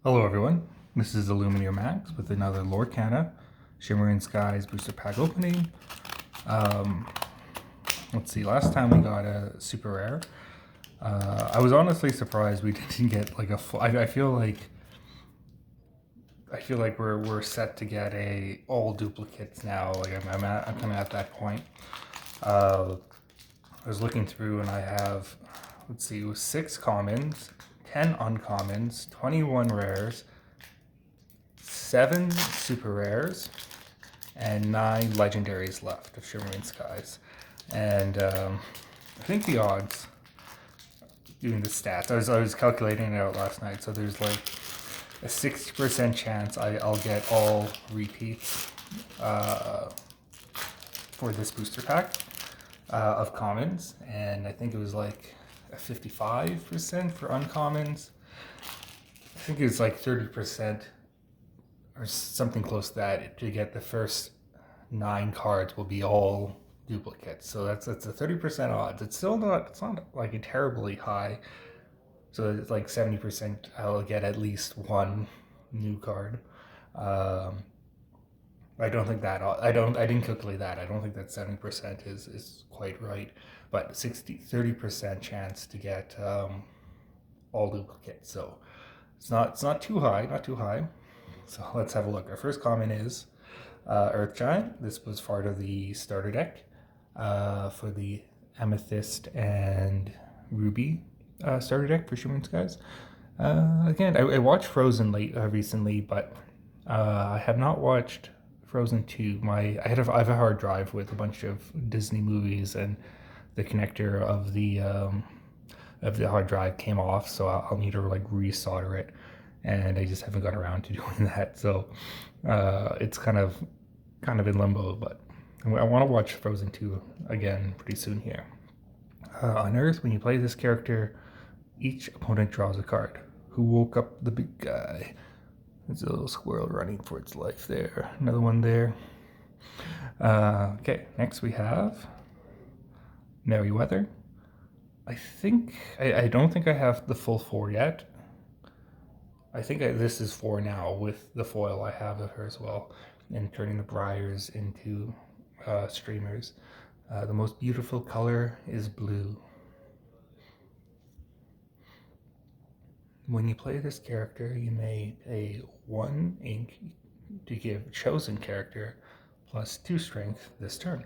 Hello everyone, this is Illuminator Max with another Lorcana Shimmering Skies booster pack opening. Um, let's see, last time we got a super rare. I was honestly surprised we didn't get like a full, I feel like we're set to get a all duplicates now. Like I'm kind of at that point. I was looking through and I have, let's see, it was 6 commons, 10 uncommons, 21 rares, 7 super rares, and 9 legendaries left of Shimmering Skies. And I think the odds, doing the stats, I was calculating it out last night, so there's like a 60% chance I'll get all repeats for this booster pack of commons, and I think it was like a 55% for uncommons. I think it was like 30% or something close to that to get the first 9 cards will be all duplicates. So that's a 30% odds. It's not like a terribly high. So it's like 70% I'll get at least one new card. I don't think that I didn't calculate that. I don't think that 70% is quite right, but 30% chance to get all duplicates. So it's not too high, not too high. So let's have a look. Our first common is Earth Giant. This was part of the starter deck for the Amethyst and Ruby starter deck for Shimmering Skies. Again, I watched Frozen recently, but I have not watched Frozen 2. I have a hard drive with a bunch of Disney movies, and the connector of the hard drive came off, so I'll need to like resolder it, and I just haven't got around to doing that. So it's kind of in limbo, but I want to watch Frozen 2 again pretty soon here. On Earth, when you play this character, each opponent draws a card. Who woke up the big guy? There's a little squirrel running for its life there. Another one there. Okay, next we have Merryweather. I don't think I have the full 4 yet. I think this is 4 now with the foil I have of her as well, and turning the briars into streamers. The most beautiful color is blue. When you play this character, you may pay 1 ink to give chosen character plus 2 strength this turn.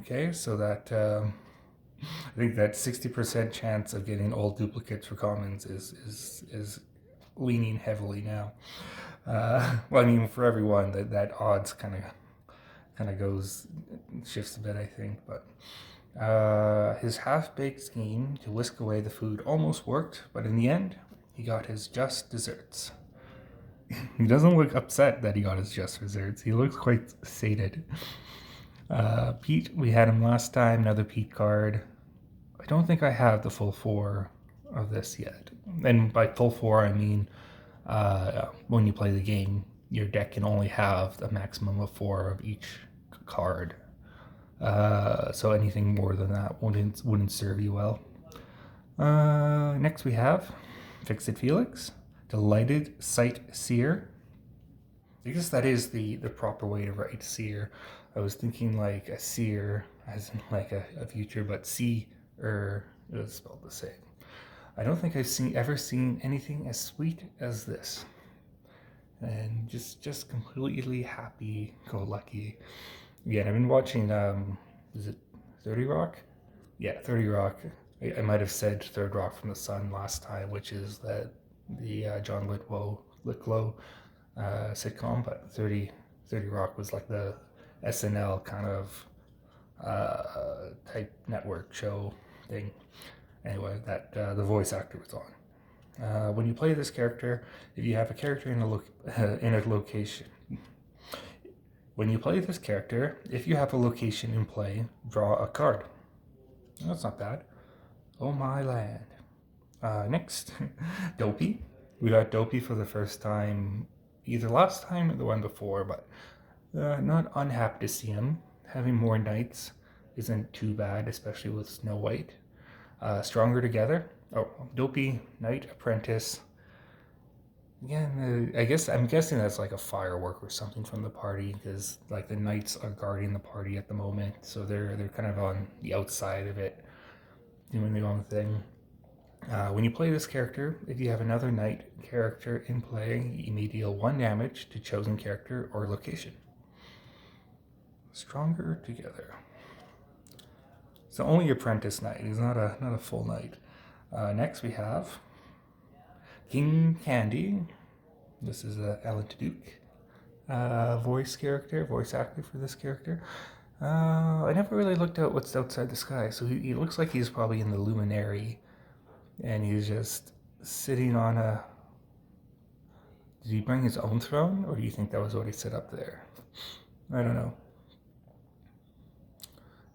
Okay, so that I think that 60% chance of getting all duplicates for commons is leaning heavily now. Well, I mean, for everyone, that odds kind of goes shifts a bit, I think, but. His half-baked scheme to whisk away the food almost worked, but in the end, he got his just desserts. He doesn't look upset that he got his just desserts. He looks quite sated. Pete, we had him last time, another Pete card. I don't think I have the full 4 of this yet. And by full 4, I mean when you play the game, your deck can only have a maximum of 4 of each card. So anything more than that wouldn't serve you well. Next we have Fix-It Felix, Delighted Sight Seer. I guess that is the proper way to write seer. I was thinking like a seer, as in like a future, but seer is spelled the same. I don't think I've ever seen anything as sweet as this, and just completely happy-go-lucky. Again, I've been watching, is it 30 Rock? Yeah, 30 Rock. I might have said Third Rock from the Sun last time, which is the John Lithgow sitcom, but 30 Rock was like the SNL kind of type network show thing. Anyway, that the voice actor was on. When you play this character, if you have a character in a location, when you play this character, if you have a location in play, draw a card. That's not bad. Oh my land. Next, Dopey. We got Dopey for the first time, either last time or the one before, but not unhappy to see him. Having more knights isn't too bad, especially with Snow White. Stronger together. Oh, Dopey, Knight Apprentice. Again, I'm guessing that's like a firework or something from the party because like the knights are guarding the party at the moment, so they're kind of on the outside of it, doing their own thing. When you play this character, if you have another knight character in play, you may deal 1 damage to chosen character or location. Stronger together. So only apprentice knight. He's not a full knight. Next we have King Candy. This is Ellen Duke. Voice actor for this character. I never really looked at what's outside the sky, so he looks like he's probably in the luminary, and he's just sitting on a... Did he bring his own throne, or do you think that was what he set up there? I don't know.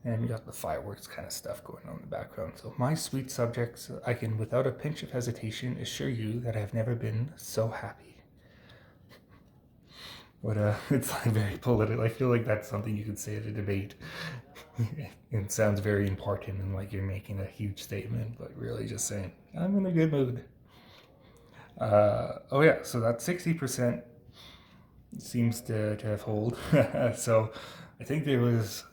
And you got the fireworks kind of stuff going on in the background. So my sweet subjects, I can without a pinch of hesitation assure you that I have never been so happy. But it's like very political. I feel like that's something you could say at a debate. It sounds very important and like you're making a huge statement, but really just saying, I'm in a good mood. Oh yeah, so that 60% seems to have hold. So I think it was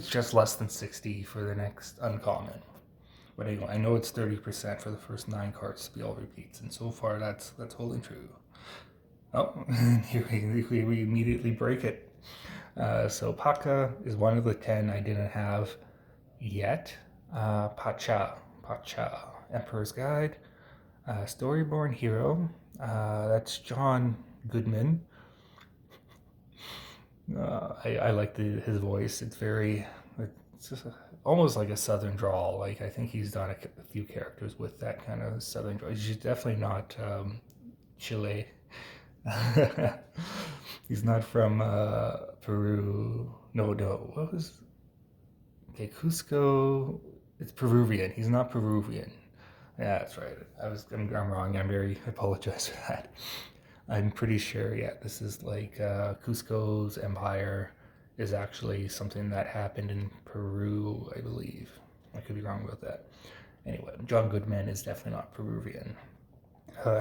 just less than 60 for the next uncommon. But anyway, I know it's 30% for the first 9 cards to be all repeats, and so far that's holding true. Oh, here we immediately break it. So Pacha is one of the 10 I didn't have yet. Pacha, Emperor's Guide, Storyborn Hero. That's John Goodman. I like his voice. It's very, it's just almost like a southern drawl. Like I think he's done a few characters with that kind of southern drawl. He's definitely not Chile. He's not from Peru. No. What was? Okay, Cusco. It's Peruvian. He's not Peruvian. Yeah, that's right. I'm wrong. I apologize for that. I'm pretty sure, yeah, this is like Cusco's empire is actually something that happened in Peru, I believe. I could be wrong about that. Anyway, John Goodman is definitely not Peruvian.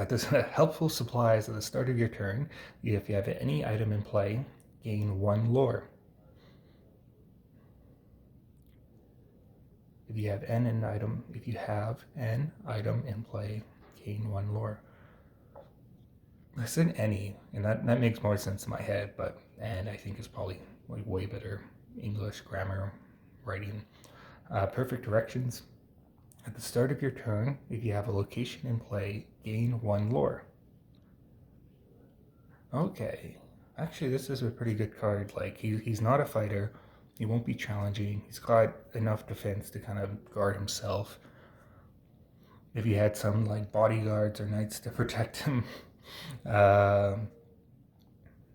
This helpful supplies at the start of your turn. If you have any item in play, gain 1 lore. If you have an item in play, gain 1 lore. I said any, and that makes more sense in my head, but and I think it's probably like way better English grammar writing. Perfect directions. At the start of your turn, if you have a location in play, gain 1 lore. Okay, actually this is a pretty good card. Like he's not a fighter, he won't be challenging. He's got enough defense to kind of guard himself. If you had some like bodyguards or knights to protect him.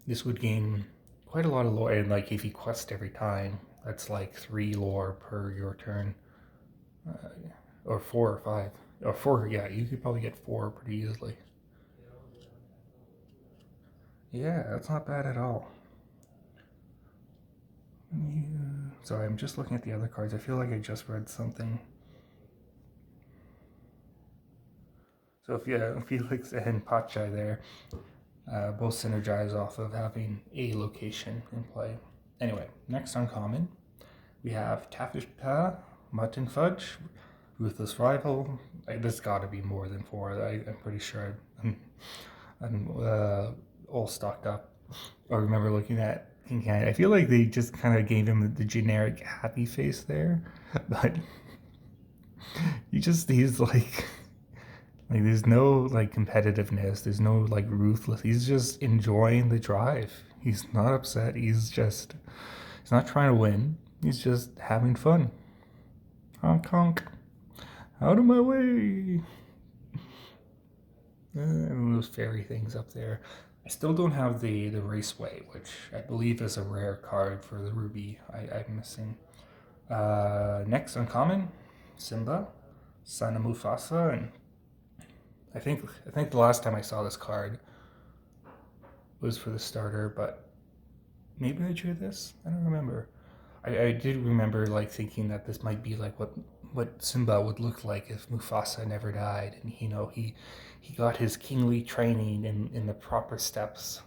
This would gain quite a lot of lore, and like if you quest every time, that's like 3 lore per your turn, or 4 or 5, or 4. Yeah, you could probably get 4 pretty easily. Yeah, that's not bad at all. Sorry, I'm just looking at the other cards. I feel like I just read something. So Felix and Pacha there both synergize off of having a location in play. Anyway, next uncommon, we have Taffeta, Mutton Fudge, Ruthless Rival. There's got to be more than 4. I'm pretty sure I'm all stocked up. I remember looking at King Candy. I feel like they just kind of gave him the generic happy face there, but he's like there's no like competitiveness, there's no like ruthless. He's just enjoying the drive. He's not upset. He's not trying to win. He's just having fun. Honk honk. Out of my way. And those fairy things up there. I still don't have the Raceway, which I believe is a rare card for the Ruby. I'm missing. Next uncommon, Simba, son of Mufasa, and I think the last time I saw this card was for the starter, but maybe I drew this? I don't remember. I did remember like thinking that this might be like what Simba would look like if Mufasa never died, and he got his kingly training in the proper steps,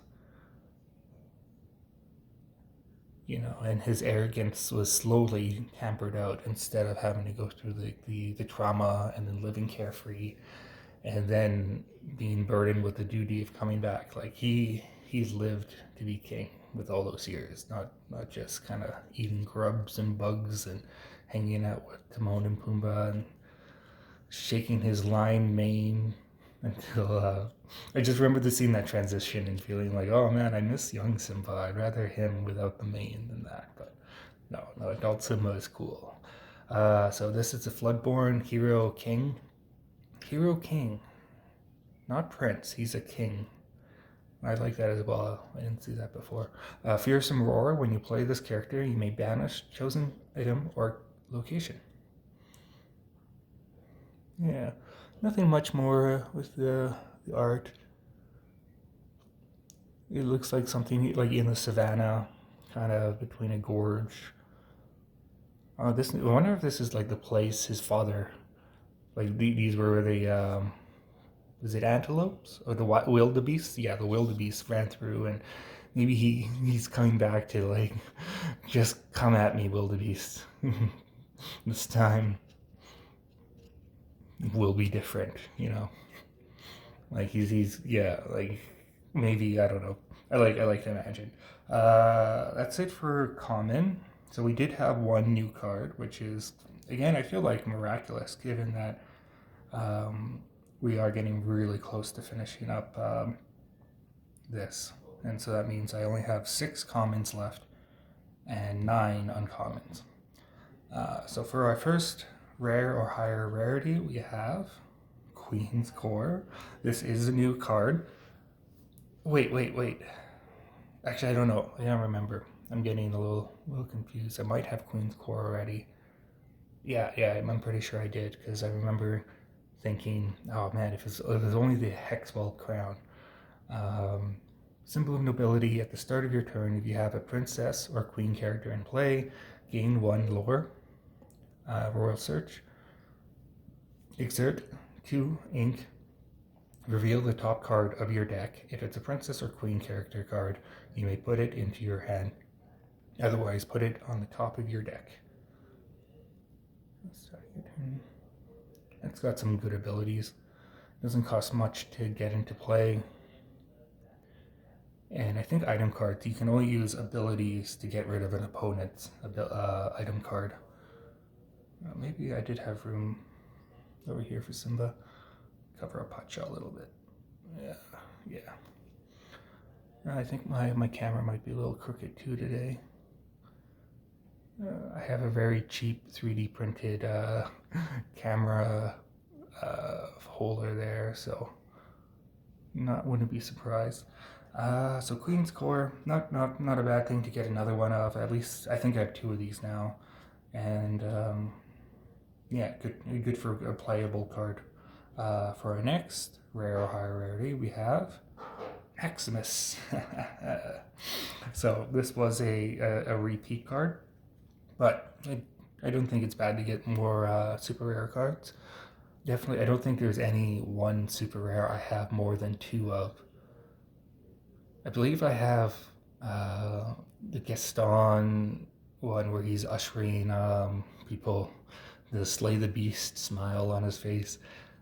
and his arrogance was slowly tampered out instead of having to go through the trauma and then living carefree and then being burdened with the duty of coming back. Like he's lived to be king with all those years, not just kind of eating grubs and bugs and hanging out with Timon and Pumbaa and shaking his lion mane until I just remember seeing that transition and feeling like, oh man, I miss young Simba. I'd rather him without the mane than that. But no, adult Simba is cool. So this is a Floodborn hero king. Hero king, not prince. He's a king. I like that as well. I didn't see that before. Fearsome Roar. When you play this character, you may banish chosen item or location. Yeah, nothing much more with the art. It looks like something like in the savannah, kind of between a gorge. I wonder if this is like the place his father, like these were the was it antelopes or the wildebeest? Yeah, the wildebeest ran through, and maybe he's coming back to like just come at me, wildebeest. This time will be different. Like he's yeah, like maybe I don't know. I like to imagine. That's it for common. So we did have one new card, which is again I feel like miraculous given that we are getting really close to finishing up this, and so that means I only have 6 commons left and 9 uncommons. So for our first rare or higher rarity, we have Queen's Core. This is a new card. Wait. Actually, I don't know. I don't remember. I'm getting a little confused. I might have Queen's Core already. Yeah, I'm pretty sure I did because I remember thinking, oh man, if it was only the Hexwell Crown. Symbol of nobility. At the start of your turn, if you have a princess or queen character in play, gain 1 lore. Royal Search. Exert 2 ink. Reveal the top card of your deck. If it's a princess or queen character card, you may put it into your hand. Otherwise, put it on the top of your deck. It's got some good abilities. Doesn't cost much to get into play. And I think item cards, you can only use abilities to get rid of an opponent's item card. Maybe I did have room over here for Simba. Cover up Hotshot a little bit. Yeah. I think my camera might be a little crooked too today. I have a very cheap 3D printed camera holder there, so wouldn't be surprised. So Queen's Core, not a bad thing to get another one of. At least I think I have 2 of these now, and yeah, good for a playable card. For our next rare or higher rarity, we have Maximus. So this was a repeat card, but I don't think it's bad to get more super rare cards. Definitely, I don't think there's any one super rare I have more than 2 of. I believe I have the Gaston one where he's ushering people, the Slay the Beast smile on his face.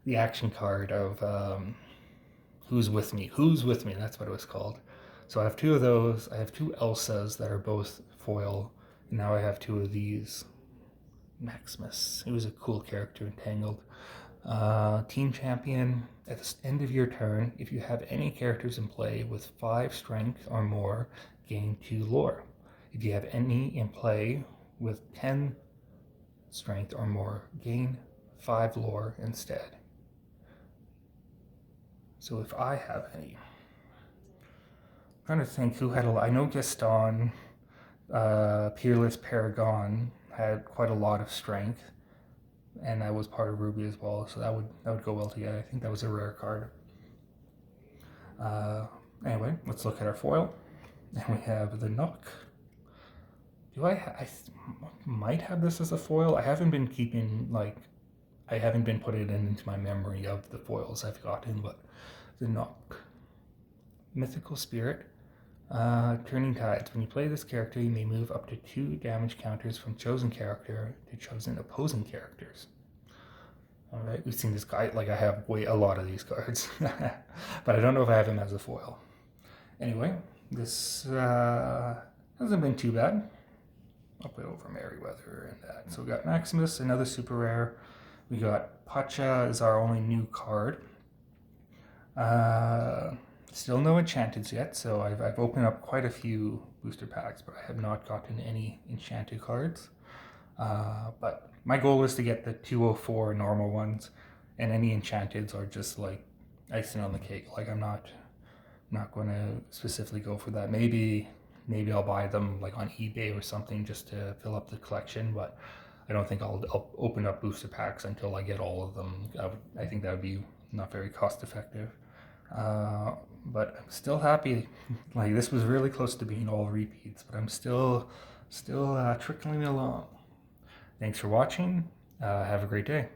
The action card of Who's With Me? Who's With Me? That's what it was called. So I have 2 of those. I have 2 Elsas that are both foil. And now I have 2 of these. Maximus. He was a cool character in Tangled. Team Champion. At the end of your turn, if you have any characters in play with 5 strength or more, gain 2 lore. If you have any in play with 10 strength or more, gain 5 lore instead. So if I have any, I'm trying to think who had I know Gaston, Peerless Paragon had quite a lot of strength, and that was part of Ruby as well, so that would go well together. I think that was a rare card. Anyway, let's look at our foil. And we have the Nook, I might have this as a foil. I haven't been keeping, like, I haven't been putting it into my memory of the foils I've gotten, but the Nock. Mythical Spirit. Turning Tides. When you play this character, you may move up to 2 damage counters from chosen character to chosen opposing characters. Alright, we've seen this guy, like I have a lot of these cards. But I don't know if I have him as a foil. Anyway, this hasn't been too bad. I'll put over Merryweather and that. So we got Maximus, another super rare. We got Pacha is our only new card. Still no enchanteds yet, so I've opened up quite a few booster packs, but I have not gotten any enchanted cards. But my goal is to get the 204 normal ones, and any enchanteds are just like icing on the cake. Like I'm not going to specifically go for that. Maybe I'll buy them like on eBay or something just to fill up the collection, but I don't think I'll open up booster packs until I get all of them. I think that would be not very cost effective. But I'm still happy. Like this was really close to being all repeats, but I'm still trickling along. Thanks for watching. Have a great day.